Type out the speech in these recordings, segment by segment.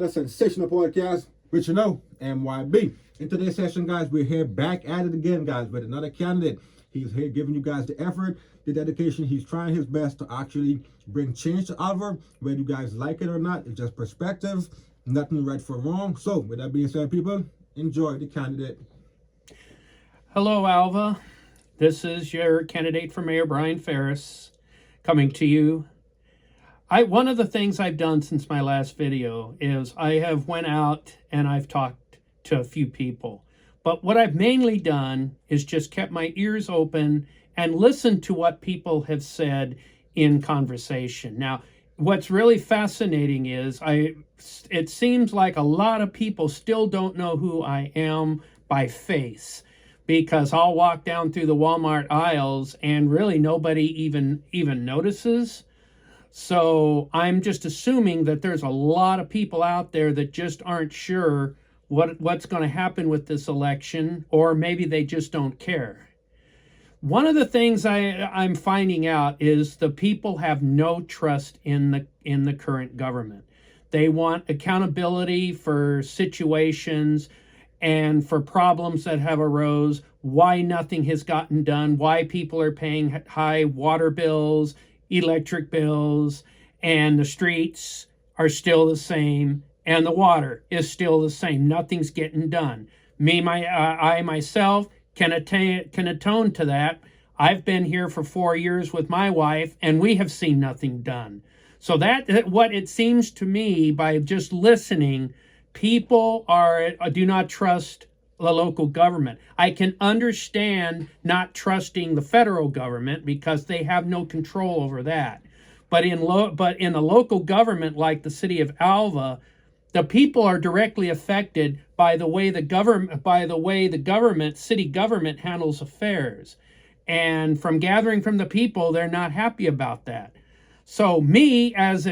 A sensational podcast, which you know, MYB. In today's session, guys, we're here back at it again, guys, with another candidate. He's here giving you guys the effort, the dedication. He's trying his best to actually bring change to Alva. Whether you guys like it or not, it's just perspective. Nothing right for wrong. So, with that being said, people, enjoy the candidate. Hello, Alva. This is your candidate for Mayor, Brian Ferris, coming to you. One of the things I've done since my last video is I have went out and I've talked to a few people. But what I've mainly done is just kept my ears open and listened to what people have said in conversation. Now, what's really fascinating is it seems like a lot of people still don't know who I am by face, because I'll walk down through the Walmart aisles and really nobody even notices. So I'm just assuming that there's a lot of people out there that just aren't sure what's going to happen with this election, or maybe they just don't care. One of the things I'm finding out is the people have no trust in the current government. They want accountability for situations and for problems that have arose, why nothing has gotten done, why people are paying high water bills, electric bills, and the streets are still the same, and the water is still the same. Nothing's getting done. I myself can atone to that. I've been here for 4 years with my wife, and we have seen nothing done. So that what it seems to me by just listening, people do not trust the local government. I can understand not trusting the federal government because they have no control over that. But in the local government, like the city of Alva, the people are directly affected by the way the city government handles affairs. And from gathering from the people, they're not happy about that. So me, as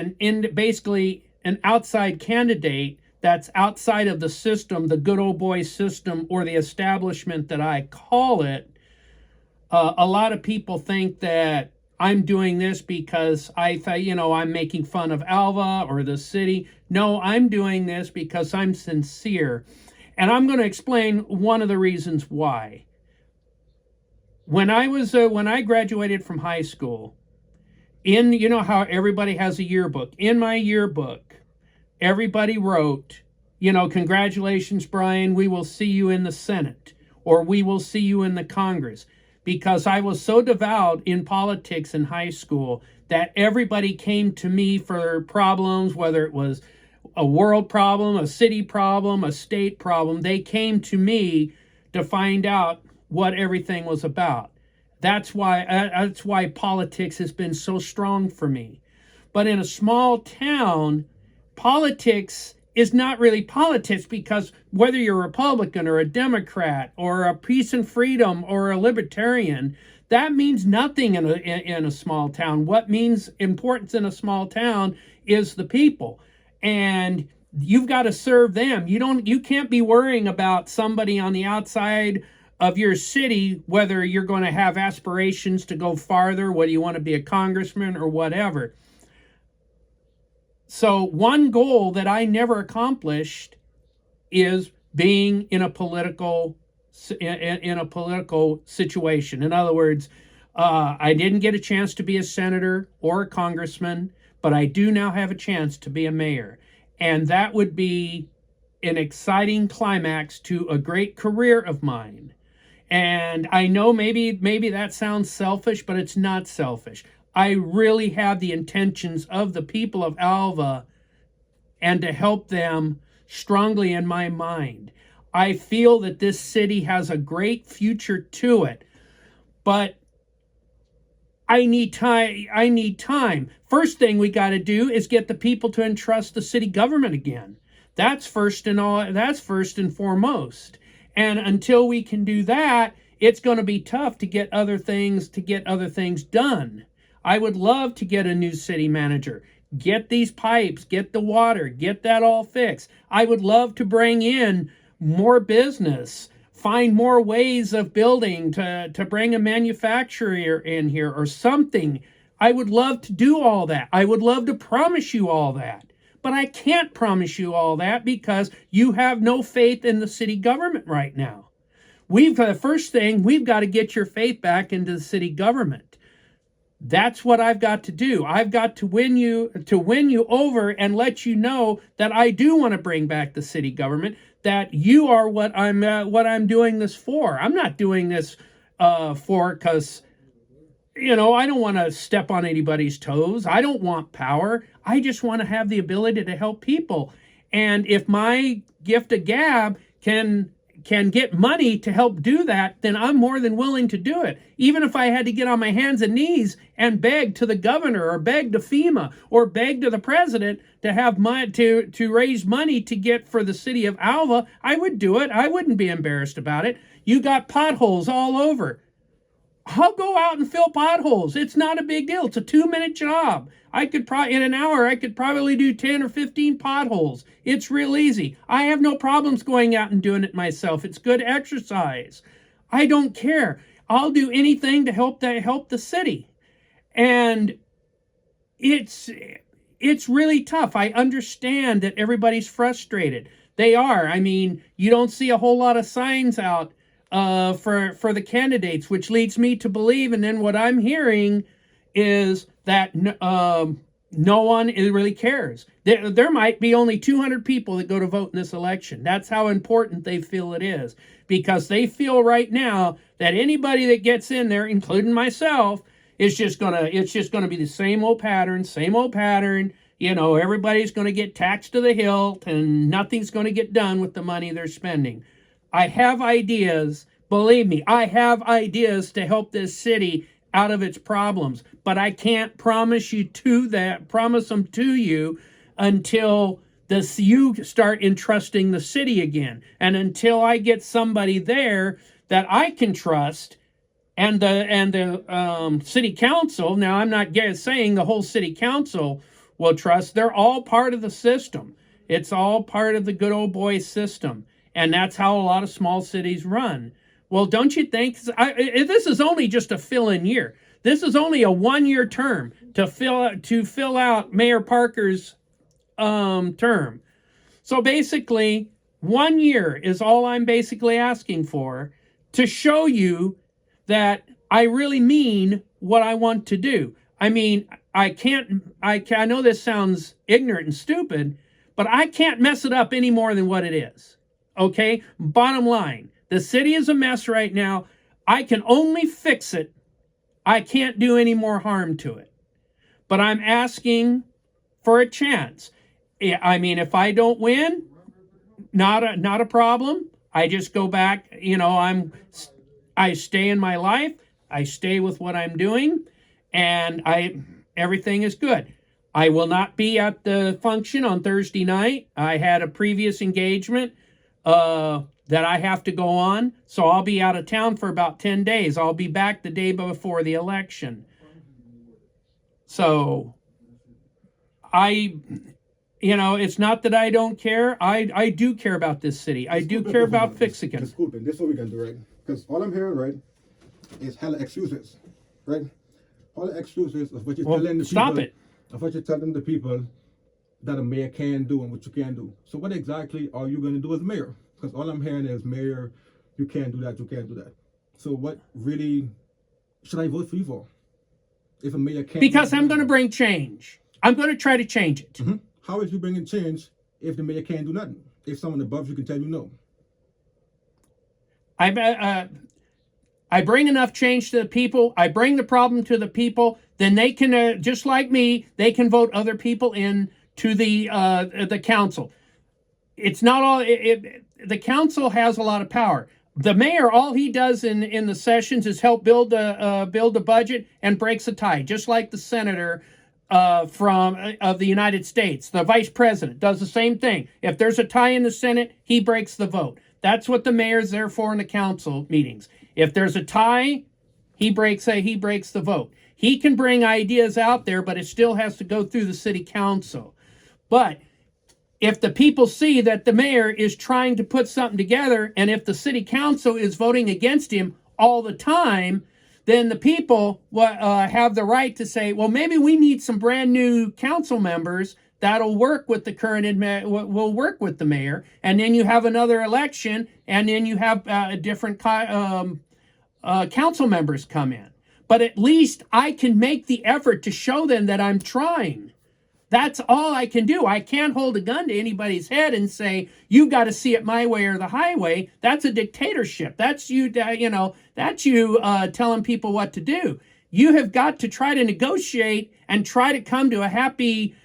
basically an outside candidate that's outside of the system, the good old boy system, or the establishment that I call it, a lot of people think that I'm doing this because I'm making fun of Alva or the city. No, I'm doing this because I'm sincere. And I'm going to explain one of the reasons why. When I graduated from high school, you know how everybody has a yearbook. In my yearbook, everybody wrote, congratulations, Brian, we will see you in the Senate, or we will see you in the Congress. Because I was so devout in politics in high school that everybody came to me for problems, whether it was a world problem, a city problem, a state problem. They came to me to find out what everything was about. That's why politics has been so strong for me. But in a small town, politics is not really politics, because whether you're a Republican or a Democrat or a peace and freedom or a libertarian, that means nothing in a small town. What means importance in a small town is the people, and you've got to serve them. You can't be worrying about somebody on the outside of your city, whether you're going to have aspirations to go farther, whether you want to be a congressman or whatever. So one goal that I never accomplished is being in a political situation. In other words, I didn't get a chance to be a senator or a congressman, but I do now have a chance to be a mayor. And that would be an exciting climax to a great career of mine. And I know maybe that sounds selfish, but it's not selfish. I really have the intentions of the people of Alva and to help them strongly in my mind. I feel that this city has a great future to it, but I need time. First thing we got to do is get the people to entrust the city government again. That's first and foremost. And until we can do that, it's going to be tough to get other things done. I would love to get a new city manager, get these pipes, get the water, get that all fixed. I would love to bring in more business, find more ways of building, to bring a manufacturer in here or something. I would love to do all that. I would love to promise you all that. But I can't promise you all that because you have no faith in the city government right now. The first thing, we've got to get your faith back into the city government. That's what I've got to do. I've got to win you over and let you know that I do want to bring back the city government, that you are what I'm doing this for. I'm not doing this for because I don't want to step on anybody's toes. I don't want power. I just want to have the ability to help people. And if my gift of gab can get money to help do that, then I'm more than willing to do it. Even if I had to get on my hands and knees and beg to the governor or beg to FEMA or beg to the president to have money to raise money to get for the city of Alva, I would do it. I wouldn't be embarrassed about it. You got potholes all over. I'll go out and fill potholes. It's not a big deal. It's a 2-minute job. In an hour, I could probably do 10 or 15 potholes. It's real easy. I have no problems going out and doing it myself. It's good exercise. I don't care. I'll do anything to help the city. And it's really tough. I understand that everybody's frustrated. They are. I mean, you don't see a whole lot of signs out for the candidates, which leads me to believe, and then what I'm hearing is that no one really cares. There might be only 200 people that go to vote in this election. That's how important they feel it is, because they feel right now that anybody that gets in there, including myself, it's just gonna be the same old pattern. Everybody's gonna get taxed to the hilt, and nothing's gonna get done with the money they're spending. I have ideas, believe me, I have ideas to help this city out of its problems, but I can't promise them to you until you start entrusting the city again, and until I get somebody there that I can trust, and the city council. Now, I'm not saying the whole city council will trust. They're all part of the system. It's all part of the good old boy system. And that's how a lot of small cities run. Well, don't you think? This is only just a fill-in year. This is only a 1-year term to fill out Mayor Parker's term. So basically, 1 year is all I'm basically asking for, to show you that I really mean what I want to do. I mean, I know this sounds ignorant and stupid, but I can't mess it up any more than what it is. Okay, bottom line, the city is a mess right now. I can only fix it. I can't do any more harm to it. But I'm asking for a chance. I mean, if I don't win, not a problem. I just go back, I stay in my life. I stay with what I'm doing, and everything is good. I will not be at the function on Thursday night. I had a previous engagement that I have to go on, so I'll be out of town for about 10 days. I'll be back the day before the election. So it's not that I don't care. I do care about this city. I do care about fixing it. This is what we can do, right? Because all I'm hearing, right, is hella excuses, right? All the excuses of what you're telling the people. Stop it. Of what you're telling the people that a mayor can do and what you can do. So what exactly are you going to do as mayor? Because all I'm hearing is, mayor, you can't do that, you can't do that. So what really should I vote for you for? If a mayor can't. Because I'm going to bring change. I'm going to try to change it. Mm-hmm. How is you bringing change if the mayor can't do nothing? If someone above you can tell you no? I bring enough change to the people. I bring the problem to the people. Then they can, just like me, they can vote other people in to the council. It's not all. The council has a lot of power. The mayor, all he does in the sessions is help build a budget and breaks a tie, just like the senator of the United States. The vice president does the same thing. If there's a tie in the Senate, he breaks the vote. That's what the mayor's there for in the council meetings. If there's a tie, he breaks the vote. He can bring ideas out there, but it still has to go through the city council. But if the people see that the mayor is trying to put something together, and if the city council is voting against him all the time, then the people have the right to say, well, maybe we need some brand new council members that'll work with the current will work with the mayor, and then you have another election, and then you have different council members come in. But at least I can make the effort to show them that I'm trying. That's all I can do. I can't hold a gun to anybody's head and say, you got to see it my way or the highway. That's a dictatorship. That's you, that's you telling people what to do. You have got to try to negotiate and try to come to a happy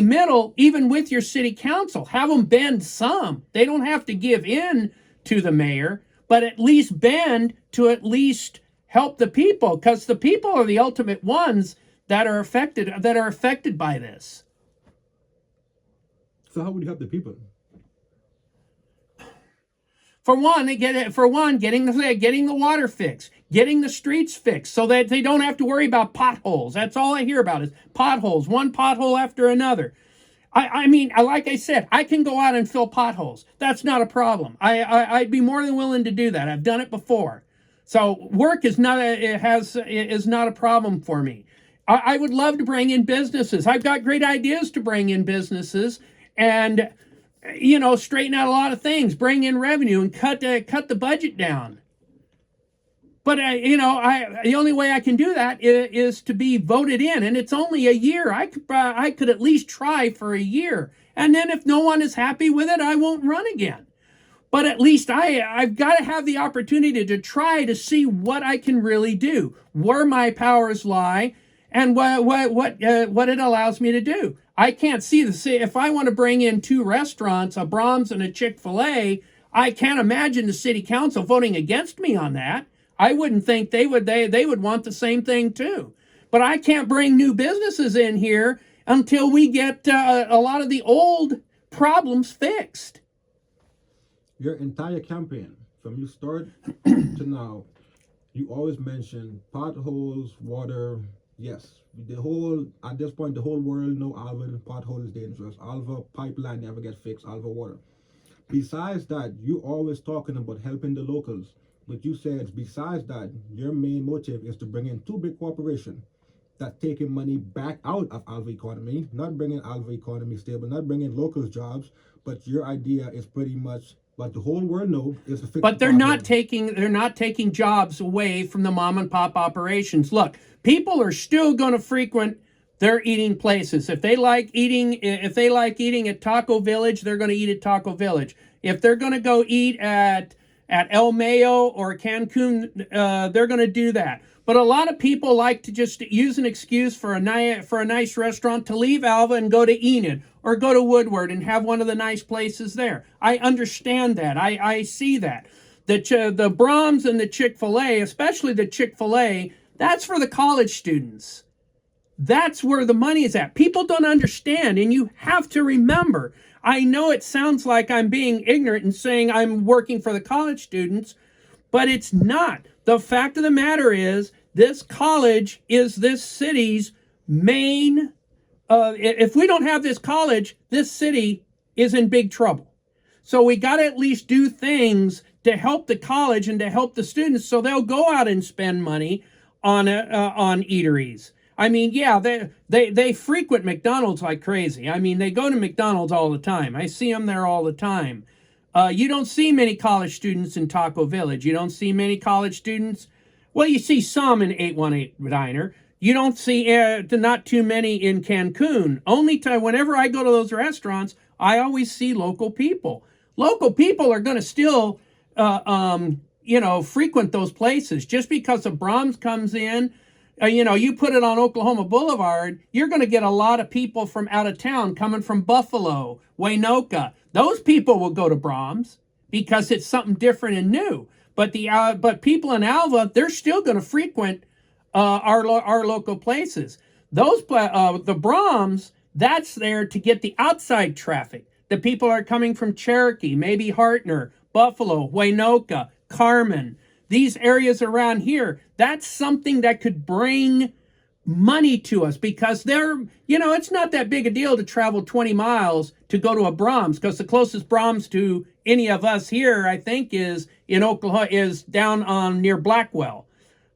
middle, even with your city council. Have them bend some. They don't have to give in to the mayor, but at least bend to at least help the people, because the people are the ultimate ones that are affected by this. So how would you help the people? For one, getting the water fixed, getting the streets fixed, so that they don't have to worry about potholes. That's all I hear about is potholes, one pothole after another. I mean, like I said, I can go out and fill potholes. That's not a problem. I'd be more than willing to do that. I've done it before. So work is not a problem for me. I would love to bring in businesses. I've got great ideas to bring in businesses and, straighten out a lot of things, bring in revenue and cut the budget down. But, the only way I can do that is to be voted in, and it's only a year. I could at least try for a year. And then if no one is happy with it, I won't run again. But at least I've got to have the opportunity to try to see what I can really do, where my powers lie, and what it allows me to do. I can't see if I want to bring in 2 restaurants, a Brahms and a Chick-fil-A, I can't imagine the city council voting against me on that. I wouldn't think they would want the same thing too. But I can't bring new businesses in here until we get a lot of the old problems fixed. Your entire campaign, from you start to now, you always mention potholes, water. Yes, at this point, the whole world know Alva pothole is dangerous. Alva pipeline never gets fixed. Alva water. Besides that, you always talking about helping the locals. But you said besides that, your main motive is to bring in 2 big corporations that taking money back out of Alva economy, not bringing Alva economy stable, not bringing locals jobs. But your idea is pretty much what the whole world knows is to fix. But they're not taking jobs away from the mom and pop operations. Look, people are still going to frequent their eating places. If they like eating at Taco Village, they're going to eat at Taco Village. If they're going to go eat at El Mayo or Cancun, they're going to do that. But a lot of people like to just use an excuse for a nice restaurant to leave Alva and go to Enid or go to Woodward and have one of the nice places there. I understand that. I see that. The Brahms and the Chick-fil-A, especially the Chick-fil-A, that's for the college students. That's where the money is at. People don't understand, and you have to remember, I know it sounds like I'm being ignorant and saying I'm working for the college students, but it's not. The fact of the matter is, this college is this city's main. If we don't have this college, this city is in big trouble. So we got to at least do things to help the college and to help the students, so they'll go out and spend money on eateries. I mean, yeah, they frequent McDonald's like crazy. I mean, they go to McDonald's all the time. I see them there all the time. You don't see many college students in Taco Village. You don't see many college students. Well, you see some in 818 Diner. You don't see not too many in Cancun. Only time whenever I go to those restaurants, I always see local people. Local people are going to still, frequent those places. Just because a Brahms comes in, you put it on Oklahoma Boulevard, you're going to get a lot of people from out of town coming from Buffalo, Waynoka. Those people will go to Brahms because it's something different and new. But people in Alva, they're still going to frequent our local places. The Brahms, that's there to get the outside traffic. The people are coming from Cherokee, maybe Hartner, Buffalo, Waynoka, Carmen. These areas around here, that's something that could bring money to us, because it's not that big a deal to travel 20 miles to go to a Brahms, because the closest Brahms to any of us here, I think, is in Oklahoma, is down on near Blackwell,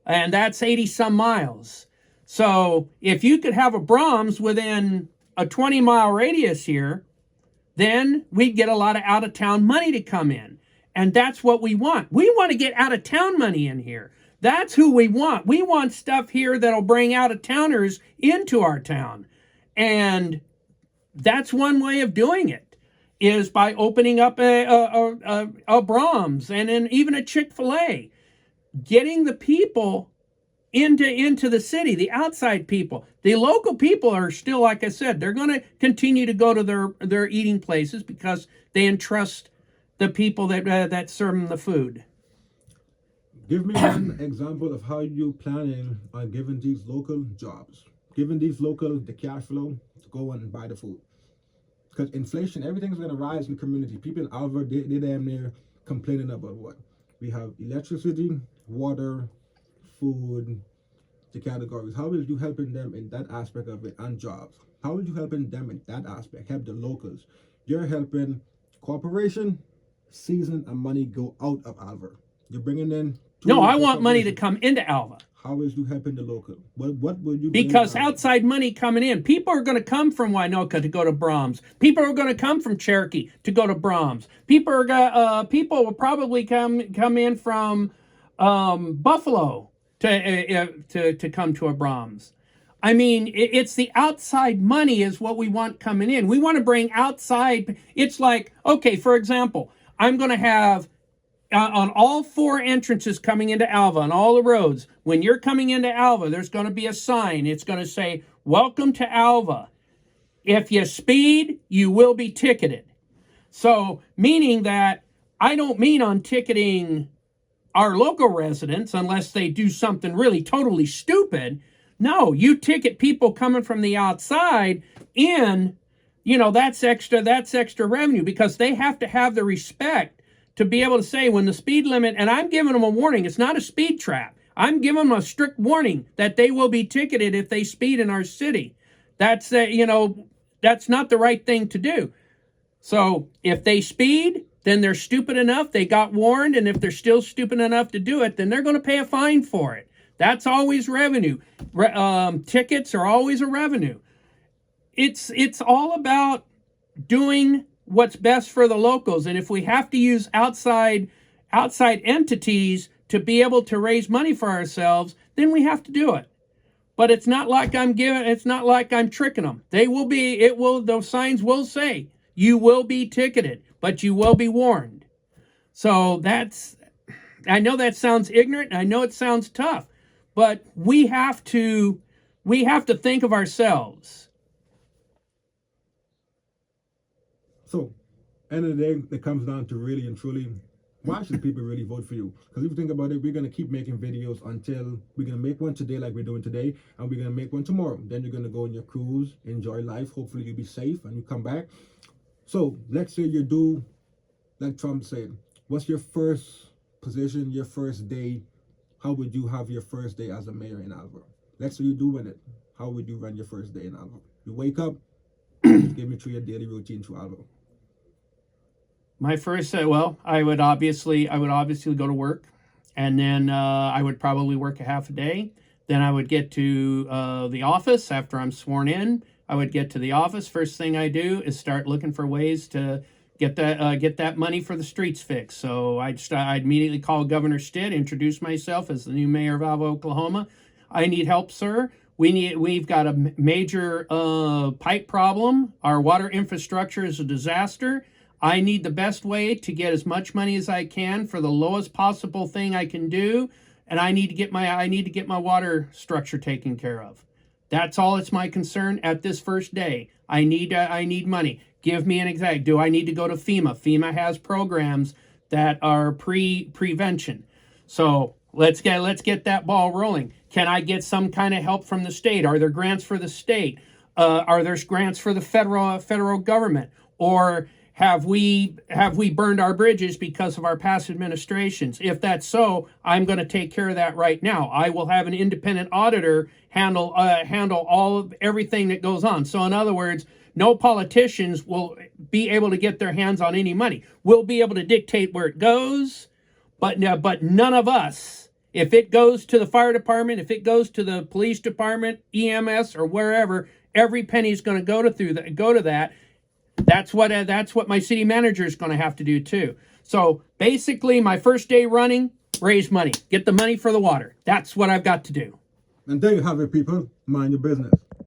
and that's 80 some miles. So if you could have a Brahms within a 20-mile radius here, then we'd get a lot of out-of-town money to come in. And that's what we want. We want to get out-of-town money in here. That's who we want. We want stuff here that'll bring out-of-towners into our town. And that's one way of doing it, is by opening up a Brahms and then even a Chick-fil-A. Getting the people into the city, the outside people. The local people are still, like I said, they're going to continue to go to their eating places because they entrust the people that serve them the food. Give me one example of how you planning on giving these local jobs, giving these local the cash flow to go and buy the food. Because inflation, everything's going to rise in the community. People in Alva, they damn near complaining about what? We have electricity, water, food, the categories. How are you helping them in that aspect of it, and jobs? How are you helping them in that aspect? Help the locals. You're helping corporation, season and money go out of Alva. You're bringing in. No, I want money to come into Alva. How is you helping the local? What would you? Because outside money coming in, people are going to come from Winoka to go to Brahms. People are going to come from Cherokee to go to Brahms. People will probably come in from Buffalo to come to a Brahms. I mean, it's the outside money is what we want coming in. We want to bring outside. It's like, okay, for example, I'm going to have on all 4 entrances coming into Alva, on all the roads, when you're coming into Alva, there's going to be a sign. It's going to say, "Welcome to Alva. If you speed, you will be ticketed." So, meaning that I don't mean on ticketing our local residents unless they do something really totally stupid. No, you ticket people coming from the outside in, that's extra revenue, because they have to have the respect to be able to say when the speed limit, and I'm giving them a warning, it's not a speed trap. I'm giving them a strict warning that they will be ticketed if they speed in our city. That's that's not the right thing to do. So if they speed, then they're stupid enough, they got warned, and if they're still stupid enough to do it, then they're going to pay a fine for it. That's always revenue. Tickets are always a revenue. It's all about doing what's best for the locals, and if we have to use outside entities to be able to raise money for ourselves, then we have to do it. But it's not like I'm tricking them. Those signs will say you will be ticketed, but you will be warned. So I know that sounds ignorant, and I know it sounds tough, but we have to think of ourselves. So, end of the day, it comes down to really and truly, why should people really vote for you? Because if you think about it, we're going to keep making videos until we're going to make one today like we're doing today, and we're going to make one tomorrow. Then you're going to go on your cruise, enjoy life. Hopefully you'll be safe and you come back. So, let's say you do, like Trump said, what's your first position, your first day? How would you have your first day as a mayor in Alva? Let's say you do win it. How would you run your first day in Alva? You wake up, give me through your daily routine to Alva. My first, I would obviously go to work, and then I would probably work a half a day. Then I would get to the office after I'm sworn in. I would get to the office. First thing I do is start looking for ways to get that money for the streets fixed. So I'd immediately call Governor Stitt, introduce myself as the new mayor of Alva, Oklahoma. I need help, sir. We've got a major pipe problem. Our water infrastructure is a disaster. I need the best way to get as much money as I can for the lowest possible thing I can do, and I need to get my water structure taken care of. That's all. It's my concern at this first day. I need money. Give me an exact. Do I need to go to FEMA? FEMA has programs that are prevention. So let's get that ball rolling. Can I get some kind of help from the state? Are there grants for the state? Are there grants for the federal government? Or have we burned our bridges because of our past administrations? If that's so, I'm going to take care of that right now. I will have an independent auditor handle all of everything that goes on. So in other words, no politicians will be able to get their hands on any money. We'll be able to dictate where it goes, but none of us, if it goes to the fire department, if it goes to the police department, EMS, or wherever, every penny is going to go to that. That's what my city manager is going to have to do too. So basically, my first day running, raise money, get the money for the water. That's what I've got to do. And there you have it, people. Mind your business.